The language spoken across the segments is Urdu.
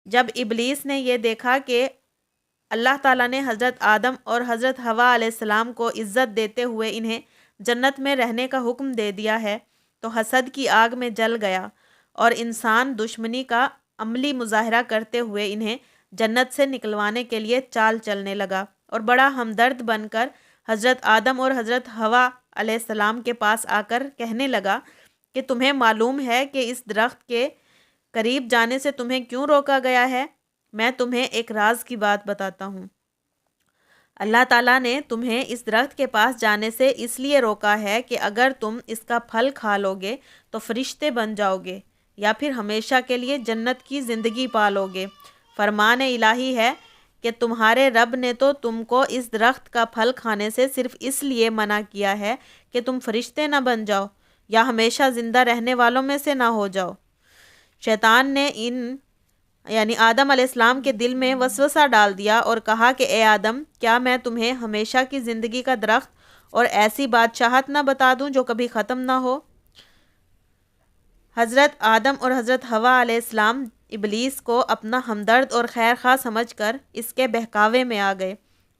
جب ابلیس نے یہ دیکھا کہ اللہ تعالیٰ نے حضرت آدم اور حضرت حوا علیہ السلام کو عزت دیتے ہوئے انہیں جنت میں رہنے کا حکم دے دیا ہے تو حسد کی آگ میں جل گیا اور انسان دشمنی کا عملی مظاہرہ کرتے ہوئے انہیں جنت سے نکلوانے کے لیے چال چلنے لگا اور بڑا ہمدرد بن کر حضرت آدم اور حضرت حوا علیہ السلام کے پاس آ کر کہنے لگا کہ تمہیں معلوم ہے کہ اس درخت کے قریب جانے سے تمہیں کیوں روکا گیا ہے؟ میں تمہیں ایک راز کی بات بتاتا ہوں۔ اللہ تعالیٰ نے تمہیں اس درخت کے پاس جانے سے اس لیے روکا ہے کہ اگر تم اس کا پھل کھا لو گے تو فرشتے بن جاؤ گے یا پھر ہمیشہ کے لیے جنت کی زندگی پالو گے۔ فرمان الہی ہے کہ تمہارے رب نے تو تم کو اس درخت کا پھل کھانے سے صرف اس لیے منع کیا ہے کہ تم فرشتے نہ بن جاؤ یا ہمیشہ زندہ رہنے والوں میں سے نہ ہو جاؤ۔ شیطان نے یعنی آدم علیہ السلام کے دل میں وسوسہ ڈال دیا اور کہا کہ اے آدم، کیا میں تمہیں ہمیشہ کی زندگی کا درخت اور ایسی بادشاہت نہ بتا دوں جو کبھی ختم نہ ہو؟ حضرت آدم اور حضرت حوا علیہ السلام ابلیس کو اپنا ہمدرد اور خیر خواہ سمجھ کر اس کے بہکاوے میں آ گئے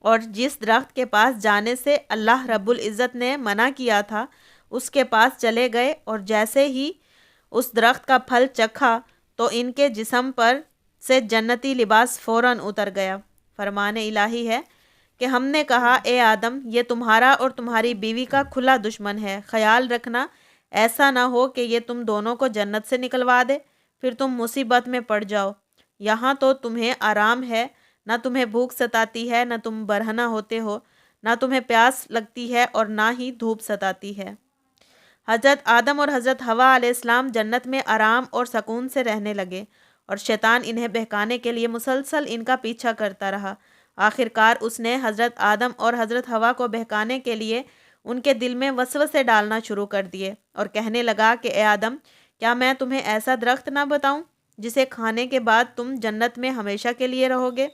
اور جس درخت کے پاس جانے سے اللہ رب العزت نے منع کیا تھا اس کے پاس چلے گئے، اور جیسے ہی اس درخت کا پھل چکھا تو ان کے جسم پر سے جنتی لباس فوراً اتر گیا۔ فرمان الہی ہے کہ ہم نے کہا اے آدم، یہ تمہارا اور تمہاری بیوی کا کھلا دشمن ہے، خیال رکھنا ایسا نہ ہو کہ یہ تم دونوں کو جنت سے نکلوا دے، پھر تم مصیبت میں پڑ جاؤ۔ یہاں تو تمہیں آرام ہے، نہ تمہیں بھوک ستاتی ہے، نہ تم برہنہ ہوتے ہو، نہ تمہیں پیاس لگتی ہے اور نہ ہی دھوپ ستاتی ہے۔ حضرت آدم اور حضرت حوا علیہ السلام جنت میں آرام اور سکون سے رہنے لگے اور شیطان انہیں بہکانے کے لیے مسلسل ان کا پیچھا کرتا رہا۔ آخرکار اس نے حضرت آدم اور حضرت حوا کو بہکانے کے لیے ان کے دل میں وسوسے ڈالنا شروع کر دیے اور کہنے لگا کہ اے آدم، کیا میں تمہیں ایسا درخت نہ بتاؤں جسے کھانے کے بعد تم جنت میں ہمیشہ کے لیے رہو گے؟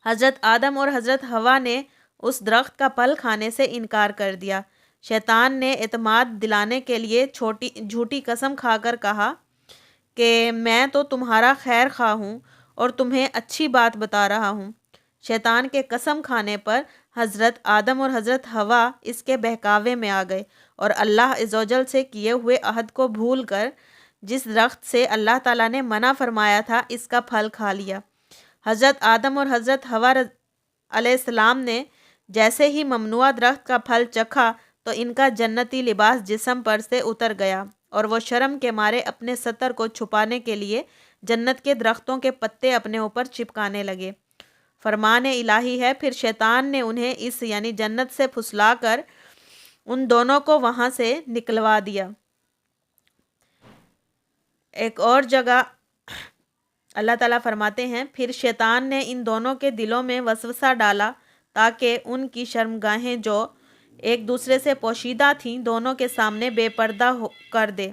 حضرت آدم اور حضرت حوا نے اس درخت کا پھل کھانے سے انکار کر دیا۔ شیطان نے اعتماد دلانے کے لیے جھوٹی قسم کھا کر کہا کہ میں تو تمہارا خیر خواہ ہوں اور تمہیں اچھی بات بتا رہا ہوں۔ شیطان کے قسم کھانے پر حضرت آدم اور حضرت حوا اس کے بہکاوے میں آ گئے اور اللہ عز و جل سے کیے ہوئے عہد کو بھول کر جس درخت سے اللہ تعالیٰ نے منع فرمایا تھا اس کا پھل کھا لیا۔ حضرت آدم اور حضرت حوا علیہ السلام نے جیسے ہی ممنوع درخت کا پھل چکھا تو ان کا جنتی لباس جسم پر سے اتر گیا اور وہ شرم کے مارے اپنے ستر کو چھپانے کے لیے جنت کے درختوں کے پتے اپنے اوپر چپکانے لگے۔ فرمان الہی ہے پھر شیطان نے انہیں اس یعنی جنت سے پھسلا کر ان دونوں کو وہاں سے نکلوا دیا۔ ایک اور جگہ اللہ تعالیٰ فرماتے ہیں پھر شیطان نے ان دونوں کے دلوں میں وسوسہ ڈالا تاکہ ان کی شرمگاہیں جو ایک دوسرے سے پوشیدہ تھیں دونوں کے سامنے بے پردہ کر دے،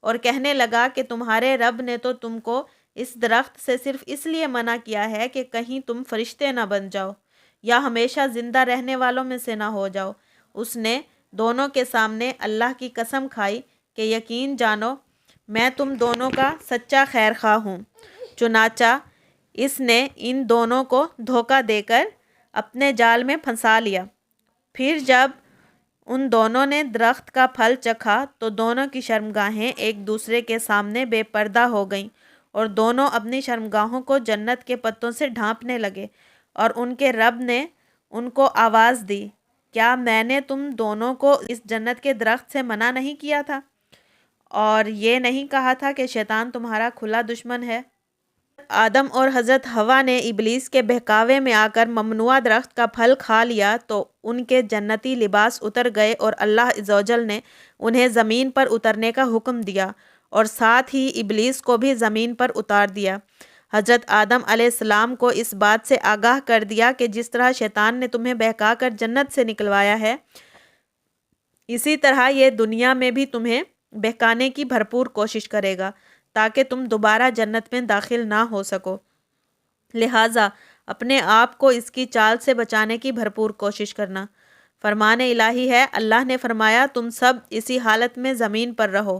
اور کہنے لگا کہ تمہارے رب نے تو تم کو اس درخت سے صرف اس لیے منع کیا ہے کہ کہیں تم فرشتے نہ بن جاؤ یا ہمیشہ زندہ رہنے والوں میں سے نہ ہو جاؤ۔ اس نے دونوں کے سامنے اللہ کی قسم کھائی کہ یقین جانو میں تم دونوں کا سچا خیر خواہ ہوں۔ چنانچہ اس نے ان دونوں کو دھوکہ دے کر اپنے جال میں پھنسا لیا۔ پھر جب ان دونوں نے درخت کا پھل چکھا تو دونوں کی شرمگاہیں ایک دوسرے کے سامنے بے پردہ ہو گئیں اور دونوں اپنی شرمگاہوں کو جنت کے پتوں سے ڈھانپنے لگے، اور ان کے رب نے ان کو آواز دی، کیا میں نے تم دونوں کو اس جنت کے درخت سے منع نہیں کیا تھا اور یہ نہیں کہا تھا کہ شیطان تمہارا کھلا دشمن ہے؟ آدم اور حضرت حوا نے ابلیس کے بہکاوے میں آ کر ممنوع درخت کا پھل کھا لیا تو ان کے جنتی لباس اتر گئے اور اللہ عز و جل نے انہیں زمین پر اترنے کا حکم دیا اور ساتھ ہی ابلیس کو بھی زمین پر اتار دیا۔ حضرت آدم علیہ السلام کو اس بات سے آگاہ کر دیا کہ جس طرح شیطان نے تمہیں بہکا کر جنت سے نکلوایا ہے اسی طرح یہ دنیا میں بھی تمہیں بہکانے کی بھرپور کوشش کرے گا تاکہ تم دوبارہ جنت میں داخل نہ ہو سکو، لہٰذا اپنے آپ کو اس کی چال سے بچانے کی بھرپور کوشش کرنا۔ فرمان الہی ہے اللہ نے فرمایا تم سب اسی حالت میں زمین پر رہو۔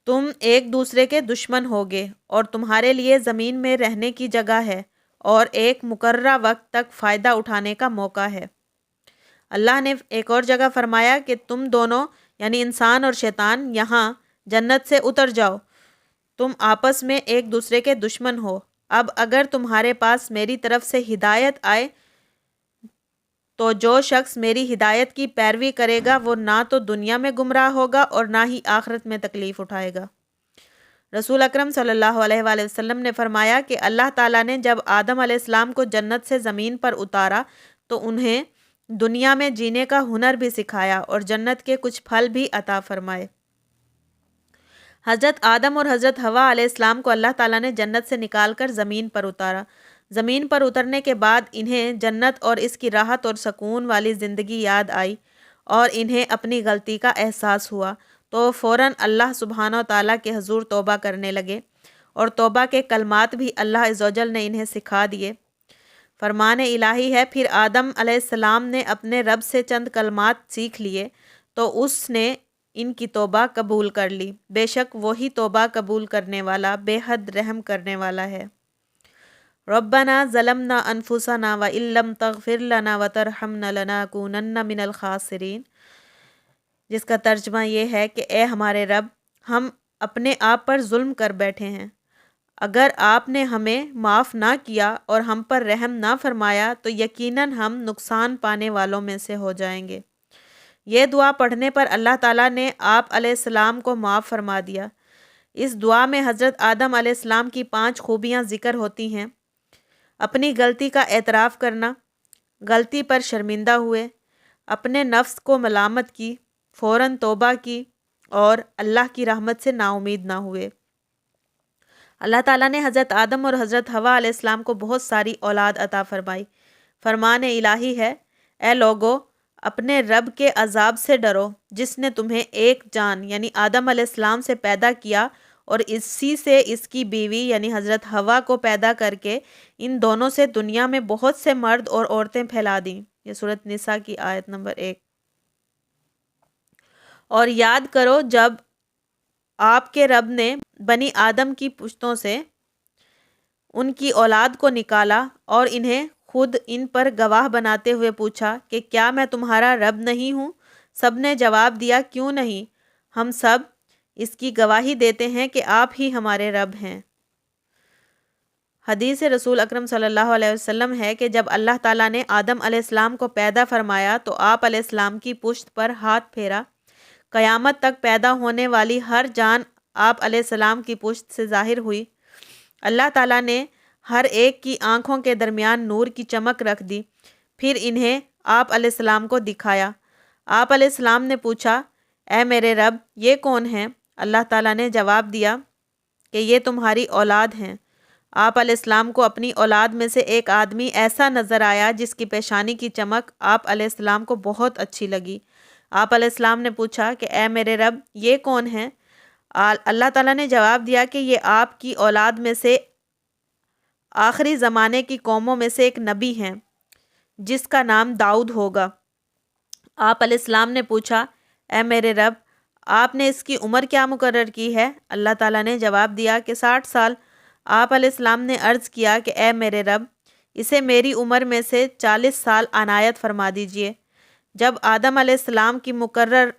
تم ایک دوسرے کے دشمن ہوگے اور تمہارے لیے زمین میں رہنے کی جگہ ہے اور ایک مقررہ وقت تک فائدہ اٹھانے کا موقع ہے۔ اللہ نے ایک اور جگہ فرمایا کہ تم دونوں یعنی انسان اور شیطان یہاں جنت سے اتر جاؤ، تم آپس میں ایک دوسرے کے دشمن ہو۔ اب اگر تمہارے پاس میری طرف سے ہدایت آئے تو جو شخص میری ہدایت کی پیروی کرے گا وہ نہ تو دنیا میں گمراہ ہوگا اور نہ ہی آخرت میں تکلیف اٹھائے گا۔ رسول اکرم صلی اللہ علیہ وآلہ وسلم نے فرمایا کہ اللہ تعالیٰ نے جب آدم علیہ السلام کو جنت سے زمین پر اتارا تو انہیں دنیا میں جینے کا ہنر بھی سکھایا اور جنت کے کچھ پھل بھی عطا فرمائے۔ حضرت آدم اور حضرت حوا علیہ السلام کو اللہ تعالیٰ نے جنت سے نکال کر زمین پر اتارا۔ زمین پر اترنے کے بعد انہیں جنت اور اس کی راحت اور سکون والی زندگی یاد آئی اور انہیں اپنی غلطی کا احساس ہوا تو فوراً اللہ سبحانہ و تعالیٰ کے حضور توبہ کرنے لگے اور توبہ کے کلمات بھی اللہ عز و جل نے انہیں سکھا دیے۔ فرمان الہی ہے، پھر آدم علیہ السلام نے اپنے رب سے چند کلمات سیکھ لیے تو اس نے ان کی توبہ قبول کر لی، بے شک وہی توبہ قبول کرنے والا بے حد رحم کرنے والا ہے۔ ربنا ظلمنا انفسنا وان لم تغفر لنا وترحمنا لنکونن من الخاسرین، جس کا ترجمہ یہ ہے کہ اے ہمارے رب، ہم اپنے آپ پر ظلم کر بیٹھے ہیں، اگر آپ نے ہمیں معاف نہ کیا اور ہم پر رحم نہ فرمایا تو یقیناً ہم نقصان پانے والوں میں سے ہو جائیں گے۔ یہ دعا پڑھنے پر اللہ تعالیٰ نے آپ علیہ السلام کو معاف فرما دیا۔ اس دعا میں حضرت آدم علیہ السلام کی 5 خوبیاں ذکر ہوتی ہیں: اپنی غلطی کا اعتراف کرنا، غلطی پر شرمندہ ہوئے، اپنے نفس کو ملامت کی، فوراً توبہ کی اور اللہ کی رحمت سے نا امید نہ ہوئے۔ اللہ تعالیٰ نے حضرت آدم اور حضرت حوا علیہ السلام کو بہت ساری اولاد عطا فرمائی۔ فرمان الہی ہے، اے لوگو، اپنے رب کے عذاب سے ڈرو جس نے تمہیں ایک جان یعنی آدم علیہ السلام سے پیدا کیا اور اسی سے اس کی بیوی یعنی حضرت حوا کو پیدا کر کے ان دونوں سے دنیا میں بہت سے مرد اور عورتیں پھیلا دیں۔ یہ سورۃ نساء کی آیت نمبر 1۔ اور یاد کرو جب آپ کے رب نے بنی آدم کی پشتوں سے ان کی اولاد کو نکالا اور انہیں خود ان پر گواہ بناتے ہوئے پوچھا کہ کیا میں تمہارا رب نہیں ہوں؟ سب نے جواب دیا، کیوں نہیں، ہم سب اس کی گواہی دیتے ہیں کہ آپ ہی ہمارے رب ہیں۔ حدیث رسول اکرم صلی اللہ علیہ وسلم ہے کہ جب اللہ تعالیٰ نے آدم علیہ السلام کو پیدا فرمایا تو آپ علیہ السلام کی پشت پر ہاتھ پھیرا، قیامت تک پیدا ہونے والی ہر جان آپ علیہ السلام کی پشت سے ظاہر ہوئی۔ اللہ تعالیٰ نے ہر ایک کی آنکھوں کے درمیان نور کی چمک رکھ دی، پھر انہیں آپ علیہ السلام کو دکھایا۔ آپ علیہ السلام نے پوچھا، اے میرے رب، یہ کون ہیں؟ اللہ تعالیٰ نے جواب دیا کہ یہ تمہاری اولاد ہیں۔ آپ علیہ السلام کو اپنی اولاد میں سے ایک آدمی ایسا نظر آیا جس کی پیشانی کی چمک آپ علیہ السلام کو بہت اچھی لگی۔ آپ علیہ السلام نے پوچھا کہ اے میرے رب، یہ کون ہیں؟ اللہ تعالیٰ نے جواب دیا کہ یہ آپ کی اولاد میں سے آخری زمانے کی قوموں میں سے ایک نبی ہیں جس کا نام داؤد ہوگا۔ آپ علیہ السلام نے پوچھا، اے میرے رب، آپ نے اس کی عمر کیا مقرر کی ہے؟ اللہ تعالیٰ نے جواب دیا کہ 60 سال۔ آپ علیہ السلام نے عرض کیا کہ اے میرے رب، اسے میری عمر میں سے 40 سال عنایت فرما دیجئے۔ جب آدم علیہ السلام کی مقرر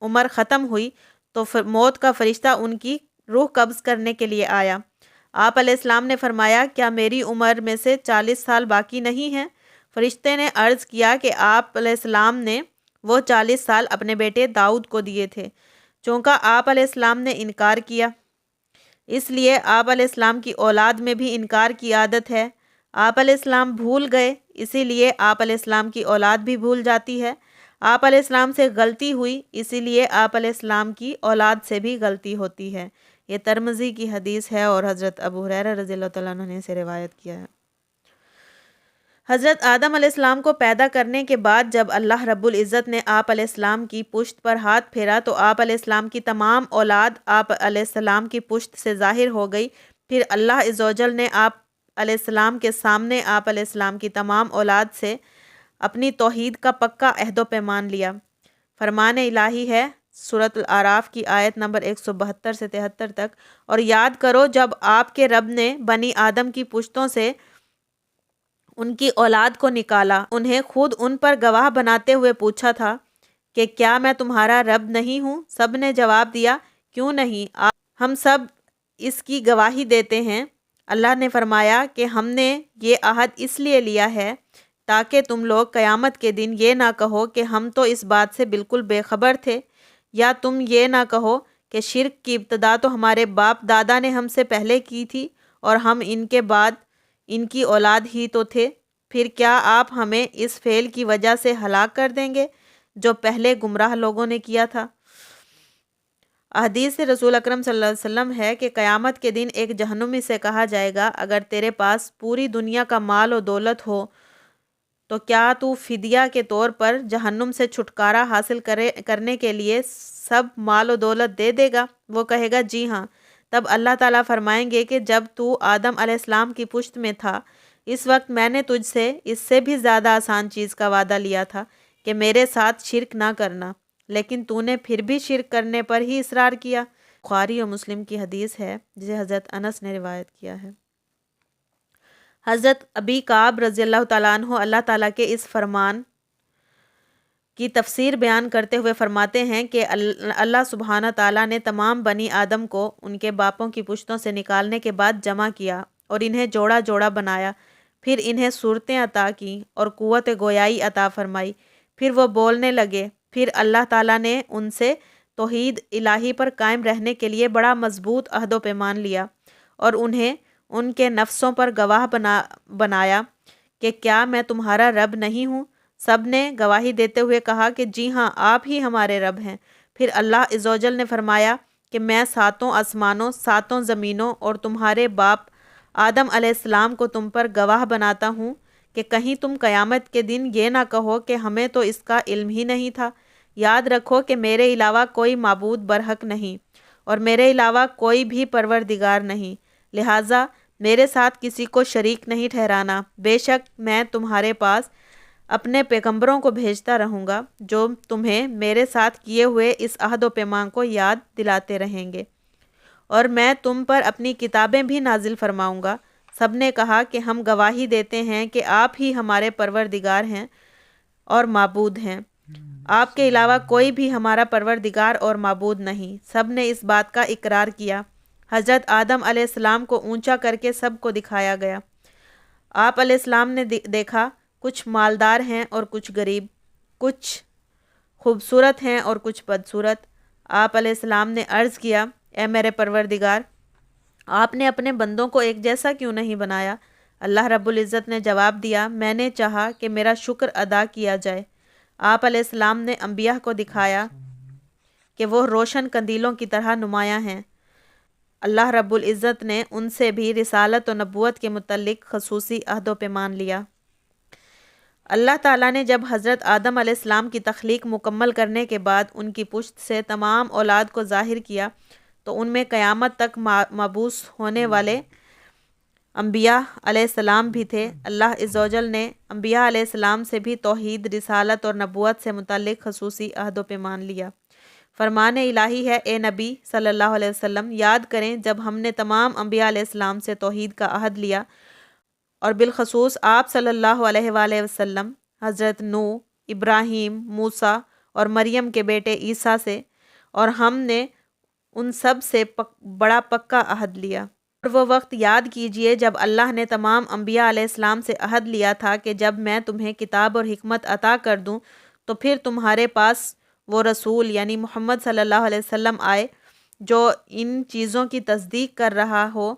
عمر ختم ہوئی تو موت کا فرشتہ ان کی روح قبض کرنے کے لیے آیا۔ آپ علیہ السلام نے فرمایا، کیا میری عمر میں سے 40 سال باقی نہیں ہیں؟ فرشتے نے عرض کیا کہ آپ علیہ السلام نے وہ 40 سال اپنے بیٹے داؤد کو دیے تھے، چونکہ آپ علیہ السلام نے انکار کیا، اس لیے آپ علیہ السلام کی اولاد میں بھی انکار کی عادت ہے۔ آپ علیہ السلام بھول گئے، اسی لیے آپ علیہ السلام کی اولاد بھی بھول جاتی ہے۔ آپ علیہ السلام سے غلطی ہوئی، اسی لیے آپ علیہ السلام کی اولاد سے بھی غلطی ہوتی ہے۔ یہ ترمذی کی حدیث ہے اور حضرت ابو ہریرہ رضی اللہ تعالیٰ عنہ نے اسے روایت کیا ہے۔ حضرت آدم علیہ السلام کو پیدا کرنے کے بعد جب اللہ رب العزت نے آپ علیہ السلام کی پشت پر ہاتھ پھیرا تو آپ علیہ السلام کی تمام اولاد آپ علیہ السلام کی پشت سے ظاہر ہو گئی۔ پھر اللہ عز و جل نے آپ علیہ السلام کے سامنے آپ علیہ السلام کی تمام اولاد سے اپنی توحید کا پکا عہد و پیمان لیا۔ فرمان الہی ہے، سورۃ الاعراف کی آیت نمبر 172 سے 73 تک۔ اور یاد کرو جب آپ کے رب نے بنی آدم کی پشتوں سے ان کی اولاد کو نکالا، انہیں خود ان پر گواہ بناتے ہوئے پوچھا تھا کہ کیا میں تمہارا رب نہیں ہوں؟ سب نے جواب دیا، کیوں نہیں، ہم سب اس کی گواہی دیتے ہیں۔ اللہ نے فرمایا کہ ہم نے یہ عہد اس لیے لیا ہے تاکہ تم لوگ قیامت کے دن یہ نہ کہو کہ ہم تو اس بات سے بالکل بے خبر تھے، یا تم یہ نہ کہو کہ شرک کی ابتدا تو ہمارے باپ دادا نے ہم سے پہلے کی تھی اور ہم ان کے بعد ان کی اولاد ہی تو تھے۔ پھر کیا آپ ہمیں اس فعل کی وجہ سے ہلاک کر دیں گے جو پہلے گمراہ لوگوں نے کیا تھا؟ حدیث سے رسول اکرم صلی اللہ علیہ وسلم ہے کہ قیامت کے دن ایک جہنمی سے کہا جائے گا، اگر تیرے پاس پوری دنیا کا مال و دولت ہو تو کیا تو فدیہ کے طور پر جہنم سے چھٹکارا حاصل کرنے کے لیے سب مال و دولت دے دے گا؟ وہ کہے گا جی ہاں۔ تب اللہ تعالیٰ فرمائیں گے کہ جب تو آدم علیہ السلام کی پشت میں تھا اس وقت میں نے تجھ سے اس سے بھی زیادہ آسان چیز کا وعدہ لیا تھا کہ میرے ساتھ شرک نہ کرنا، لیکن تو نے پھر بھی شرک کرنے پر ہی اصرار کیا۔ بخاری اور مسلم کی حدیث ہے جسے حضرت انس نے روایت کیا ہے۔ حضرت ابی کعب رضی اللہ تعالیٰ عنہ اللہ تعالیٰ کے اس فرمان کی تفسیر بیان کرتے ہوئے فرماتے ہیں کہ اللہ سبحانہ تعالیٰ نے تمام بنی آدم کو ان کے باپوں کی پشتوں سے نکالنے کے بعد جمع کیا اور انہیں جوڑا جوڑا بنایا، پھر انہیں صورتیں عطا کیں اور قوت گویائی عطا فرمائی، پھر وہ بولنے لگے، پھر اللہ تعالیٰ نے ان سے توحید الہی پر قائم رہنے کے لیے بڑا مضبوط عہد و پیمان لیا اور انہیں ان کے نفسوں پر گواہ بنایا کہ کیا میں تمہارا رب نہیں ہوں؟ سب نے گواہی دیتے ہوئے کہا کہ جی ہاں آپ ہی ہمارے رب ہیں۔ پھر اللہ عز و جل نے فرمایا کہ میں 7 آسمانوں 7 زمینوں اور تمہارے باپ آدم علیہ السلام کو تم پر گواہ بناتا ہوں کہ کہیں تم قیامت کے دن یہ نہ کہو کہ ہمیں تو اس کا علم ہی نہیں تھا۔ یاد رکھو کہ میرے علاوہ کوئی معبود برحق نہیں اور میرے علاوہ کوئی بھی پروردگار نہیں، لہٰذا میرے ساتھ کسی کو شریک نہیں ٹھہرانا۔ بے شک میں تمہارے پاس اپنے پیغمبروں کو بھیجتا رہوں گا جو تمہیں میرے ساتھ کیے ہوئے اس عہد و پیمان کو یاد دلاتے رہیں گے، اور میں تم پر اپنی کتابیں بھی نازل فرماؤں گا۔ سب نے کہا کہ ہم گواہی دیتے ہیں کہ آپ ہی ہمارے پروردگار ہیں اور معبود ہیں، آپ کے علاوہ کوئی بھی ہمارا پروردگار اور معبود نہیں۔ سب نے اس بات کا اقرار کیا۔ حضرت آدم علیہ السلام کو اونچا کر کے سب کو دکھایا گیا۔ آپ علیہ السلام نے دیکھا کچھ مالدار ہیں اور کچھ غریب، کچھ خوبصورت ہیں اور کچھ بدصورت۔ آپ علیہ السلام نے عرض کیا، اے میرے پروردگار، آپ نے اپنے بندوں کو ایک جیسا کیوں نہیں بنایا؟ اللہ رب العزت نے جواب دیا، میں نے چاہا کہ میرا شکر ادا کیا جائے۔ آپ علیہ السلام نے انبیاء کو دکھایا کہ وہ روشن قندیلوں کی طرح نمایاں ہیں۔ اللہ رب العزت نے ان سے بھی رسالت و نبوت کے متعلق خصوصی عہد و پیمان لیا۔ اللہ تعالیٰ نے جب حضرت آدم علیہ السلام کی تخلیق مکمل کرنے کے بعد ان کی پشت سے تمام اولاد کو ظاہر کیا تو ان میں قیامت تک مبعوث ہونے والے انبیاء علیہ السلام بھی تھے۔ اللہ عز و جل نے انبیاء علیہ السلام سے بھی توحید، رسالت اور نبوت سے متعلق خصوصی عہد و پیمان لیا۔ فرمان الہی ہے، اے نبی صلی اللہ علیہ وسلم، یاد کریں جب ہم نے تمام انبیاء علیہ السلام سے توحید کا عہد لیا اور بالخصوص آپ صلی اللہ علیہ وآلہ وسلم، حضرت نوح، ابراہیم، موسیٰ اور مریم کے بیٹے عیسیٰ سے، اور ہم نے ان سب سے بڑا پکا عہد لیا۔ اور وہ وقت یاد کیجئے جب اللہ نے تمام انبیاء علیہ السلام سے عہد لیا تھا کہ جب میں تمہیں کتاب اور حکمت عطا کر دوں تو پھر تمہارے پاس وہ رسول یعنی محمد صلی اللہ علیہ وسلم آئے جو ان چیزوں کی تصدیق کر رہا ہو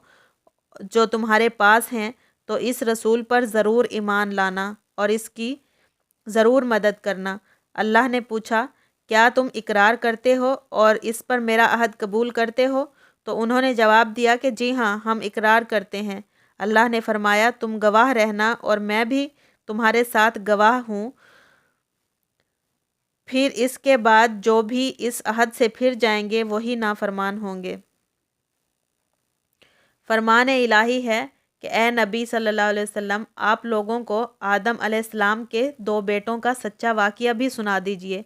جو تمہارے پاس ہیں، تو اس رسول پر ضرور ایمان لانا اور اس کی ضرور مدد کرنا۔ اللہ نے پوچھا، کیا تم اقرار کرتے ہو اور اس پر میرا عہد قبول کرتے ہو؟ تو انہوں نے جواب دیا کہ جی ہاں ہم اقرار کرتے ہیں۔ اللہ نے فرمایا، تم گواہ رہنا اور میں بھی تمہارے ساتھ گواہ ہوں، پھر اس کے بعد جو بھی اس عہد سے پھر جائیں گے وہی نافرمان ہوں گے۔ فرمان الہی ہے کہ اے نبی صلی اللہ علیہ وسلم، آپ لوگوں کو آدم علیہ السلام کے 2 بیٹوں کا سچا واقعہ بھی سنا دیجئے۔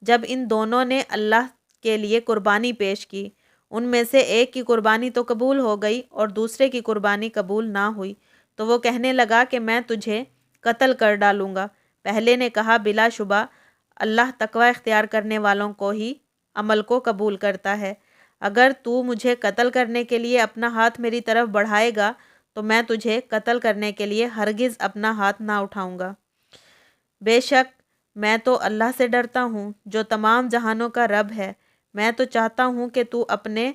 جب ان دونوں نے اللہ کے لیے قربانی پیش کی۔ ان میں سے ایک کی قربانی تو قبول ہو گئی اور دوسرے کی قربانی قبول نہ ہوئی، تو وہ کہنے لگا کہ میں تجھے قتل کر ڈالوں گا۔ پہلے نے کہا، بلا شبہ اللہ تقوی اختیار کرنے والوں کو ہی عمل کو قبول کرتا ہے۔ اگر تو مجھے قتل کرنے کے لیے اپنا ہاتھ میری طرف بڑھائے گا تو میں تجھے قتل کرنے کے لیے ہرگز اپنا ہاتھ نہ اٹھاؤں گا۔ بے شک میں تو اللہ سے ڈرتا ہوں جو تمام جہانوں کا رب ہے۔ میں تو چاہتا ہوں کہ تو اپنے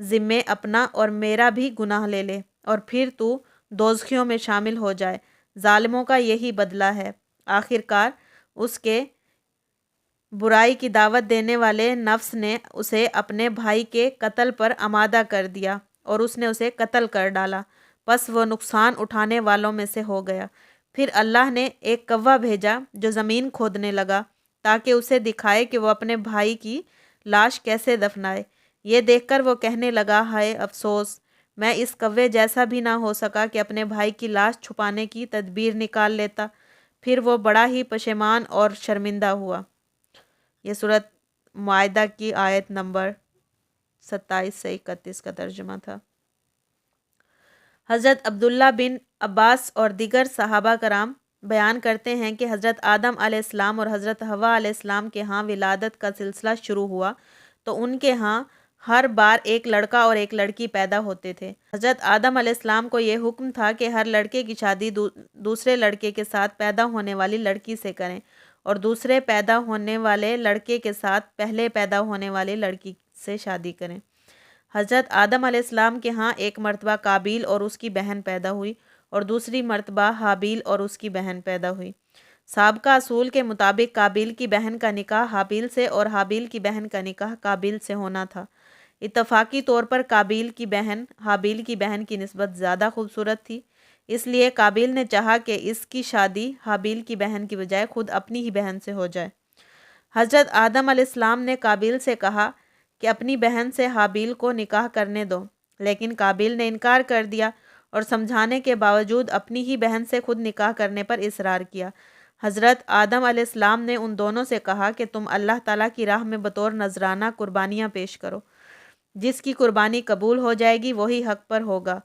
ذمے اپنا اور میرا بھی گناہ لے لے اور پھر تو دوزخیوں میں شامل ہو جائے۔ ظالموں کا یہی بدلہ ہے۔ آخر کار اس کے برائی کی دعوت دینے والے نفس نے اسے اپنے بھائی کے قتل پر آمادہ کر دیا اور اس نے اسے قتل کر ڈالا، پس وہ نقصان اٹھانے والوں میں سے ہو گیا۔ پھر اللہ نے ایک کوا بھیجا جو زمین کھودنے لگا تاکہ اسے دکھائے کہ وہ اپنے بھائی کی لاش کیسے دفنائے۔ یہ دیکھ کر وہ کہنے لگا، ہائے افسوس، میں اس کوے جیسا بھی نہ ہو سکا کہ اپنے بھائی کی لاش چھپانے کی تدبیر نکال لیتا۔ پھر وہ بڑا ہی پشیمان اور شرمندہ ہوا۔ یہ سورۃ مائدہ کی آیت نمبر 27 سے 31 کا ترجمہ تھا۔ حضرت عبداللہ بن عباس اور دیگر صحابہ کرام بیان کرتے ہیں کہ حضرت آدم علیہ السلام اور حضرت حوا علیہ السلام کے ہاں ولادت کا سلسلہ شروع ہوا تو ان کے ہاں ہر بار ایک لڑکا اور ایک لڑکی پیدا ہوتے تھے۔ حضرت آدم علیہ السلام کو یہ حکم تھا کہ ہر لڑکے کی شادی دوسرے لڑکے کے ساتھ پیدا ہونے والی لڑکی سے کریں اور دوسرے پیدا ہونے والے لڑکے کے ساتھ پہلے پیدا ہونے والی لڑکی سے شادی کریں۔ حضرت آدم علیہ السلام کے ہاں ایک مرتبہ قابیل اور اس کی بہن پیدا ہوئی اور دوسری مرتبہ حابیل اور اس کی بہن پیدا ہوئی۔ سابقہ اصول کے مطابق قابیل کی بہن کا نکاح حابیل سے اور حابیل کی بہن کا نکاح قابیل سے ہونا تھا۔ اتفاقی طور پر قابیل کی بہن حابیل کی بہن کی نسبت زیادہ خوبصورت تھی، اس لیے قابیل نے چاہا کہ اس کی شادی حابیل کی بہن کی بجائے خود اپنی ہی بہن سے ہو جائے۔ حضرت آدم علیہ السلام نے قابیل سے کہا کہ اپنی بہن سے حابیل کو نکاح کرنے دو، لیکن قابیل نے انکار کر دیا اور سمجھانے کے باوجود اپنی ہی بہن سے خود نکاح کرنے پر اصرار کیا۔ حضرت آدم علیہ السلام نے ان دونوں سے کہا کہ تم اللہ تعالیٰ کی راہ میں بطور نذرانہ قربانیاں پیش کرو، جس کی قربانی قبول ہو جائے گی وہی حق پر ہوگا۔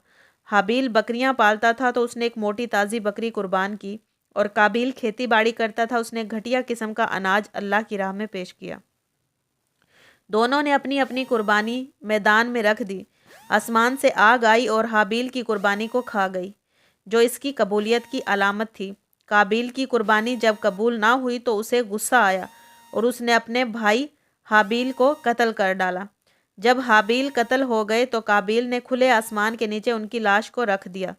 حابیل بکریاں پالتا تھا تو اس نے ایک موٹی تازی بکری قربان کی، اور قابیل کھیتی باڑی کرتا تھا، اس نے گھٹیا قسم کا اناج اللہ کی راہ میں پیش کیا۔ دونوں نے اپنی اپنی قربانی میدان میں رکھ دی۔ آسمان سے آگ آئی اور حابیل کی قربانی کو کھا گئی، جو اس کی قبولیت کی علامت تھی۔ قابیل کی قربانی جب قبول نہ ہوئی تو اسے غصہ آیا اور اس نے اپنے بھائی حابیل کو قتل کر ڈالا۔ جب حابیل قتل ہو گئے تو قابیل نے کھلے آسمان کے نیچے ان کی لاش کو رکھ دیا،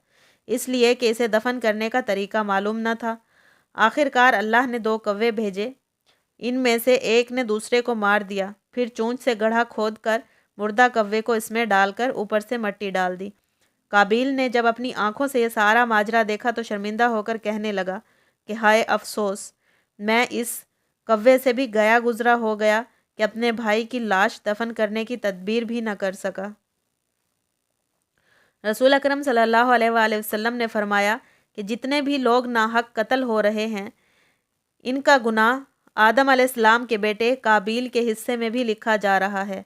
اس لیے کہ اسے دفن کرنے کا طریقہ معلوم نہ تھا۔ آخر کار اللہ نے 2 کوے بھیجے، ان میں سے ایک نے دوسرے کو مار دیا، پھر چونچ سے گڑھا کھود کر مردہ کوے کو اس میں ڈال کر اوپر سے مٹی ڈال دی۔ قابیل نے جب اپنی آنکھوں سے یہ سارا ماجرا دیکھا تو شرمندہ ہو کر کہنے لگا کہ ہائے افسوس، میں اس کوے سے بھی گیا گزرا ہو گیا کہ اپنے بھائی کی لاش دفن کرنے کی تدبیر بھی نہ کر سکا۔ رسول اکرم صلی اللہ علیہ وآلہ وسلم نے فرمایا کہ جتنے بھی لوگ ناحق قتل ہو رہے ہیں، ان کا گناہ آدم علیہ السلام کے بیٹے قابیل کے حصے میں بھی لکھا جا رہا ہے،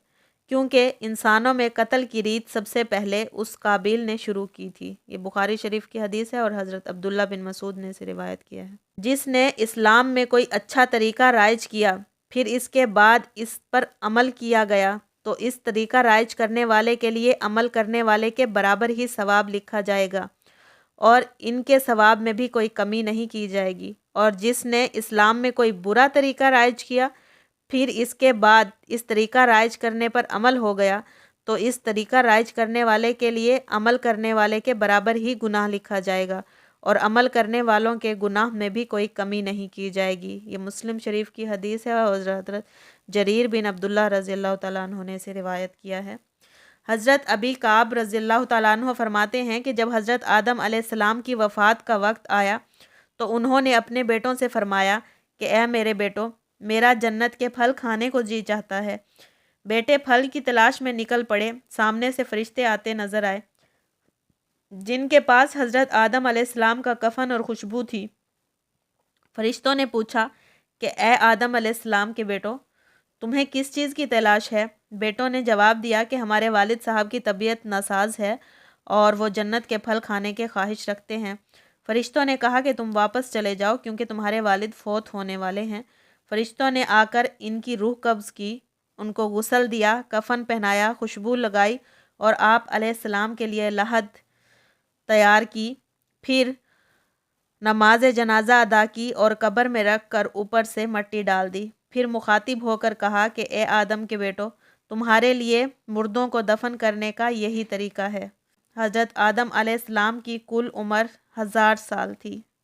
کیونکہ انسانوں میں قتل کی ریت سب سے پہلے اس قابیل نے شروع کی تھی۔ یہ بخاری شریف کی حدیث ہے اور حضرت عبداللہ بن مسعود نے اسے روایت کیا ہے۔ جس نے اسلام میں کوئی اچھا طریقہ رائج کیا، پھر اس کے بعد اس پر عمل کیا گیا، تو اس طریقہ رائج کرنے والے کے لیے عمل کرنے والے کے برابر ہی ثواب لکھا جائے گا اور ان کے ثواب میں بھی کوئی کمی نہیں کی جائے گی۔ اور جس نے اسلام میں کوئی برا طریقہ رائج کیا، پھر اس کے بعد اس طریقہ رائج کرنے پر عمل ہو گیا، تو اس طریقہ رائج کرنے والے کے لیے عمل کرنے والے کے برابر ہی گناہ لکھا جائے گا اور عمل کرنے والوں کے گناہ میں بھی کوئی کمی نہیں کی جائے گی۔ یہ مسلم شریف کی حدیث ہے اور حضرت جریر بن عبداللہ رضی اللہ تعالیٰ عنہ نے اسے روایت کیا ہے۔ حضرت ابی کعب رضی اللہ تعالیٰ عنہ فرماتے ہیں کہ جب حضرت آدم علیہ السلام کی وفات کا وقت آیا تو انہوں نے اپنے بیٹوں سے فرمایا کہ اے میرے بیٹوں، میرا جنت کے پھل کھانے کو جی چاہتا ہے۔ بیٹے پھل کی تلاش میں نکل پڑے۔ سامنے سے فرشتے آتے نظر آئے جن کے پاس حضرت آدم علیہ السلام کا کفن اور خوشبو تھی۔ فرشتوں نے پوچھا کہ اے آدم علیہ السلام کے بیٹوں، تمہیں کس چیز کی تلاش ہے؟ بیٹوں نے جواب دیا کہ ہمارے والد صاحب کی طبیعت ناساز ہے اور وہ جنت کے پھل کھانے کے خواہش رکھتے ہیں۔ فرشتوں نے کہا کہ تم واپس چلے جاؤ کیونکہ تمہارے والد فوت ہونے والے ہیں۔ فرشتوں نے آ کر ان کی روح قبض کی، ان کو غسل دیا، کفن پہنایا، خوشبو لگائی اور آپ علیہ السلام کے لیے لحد تیار کی، پھر نماز جنازہ ادا کی اور قبر میں رکھ کر اوپر سے مٹی ڈال دی۔ پھر مخاطب ہو کر کہا کہ اے آدم کے بیٹو، تمہارے لیے مردوں کو دفن کرنے کا یہی طریقہ ہے۔ حضرت آدم علیہ السلام کی کل عمر 1000 سال تھی۔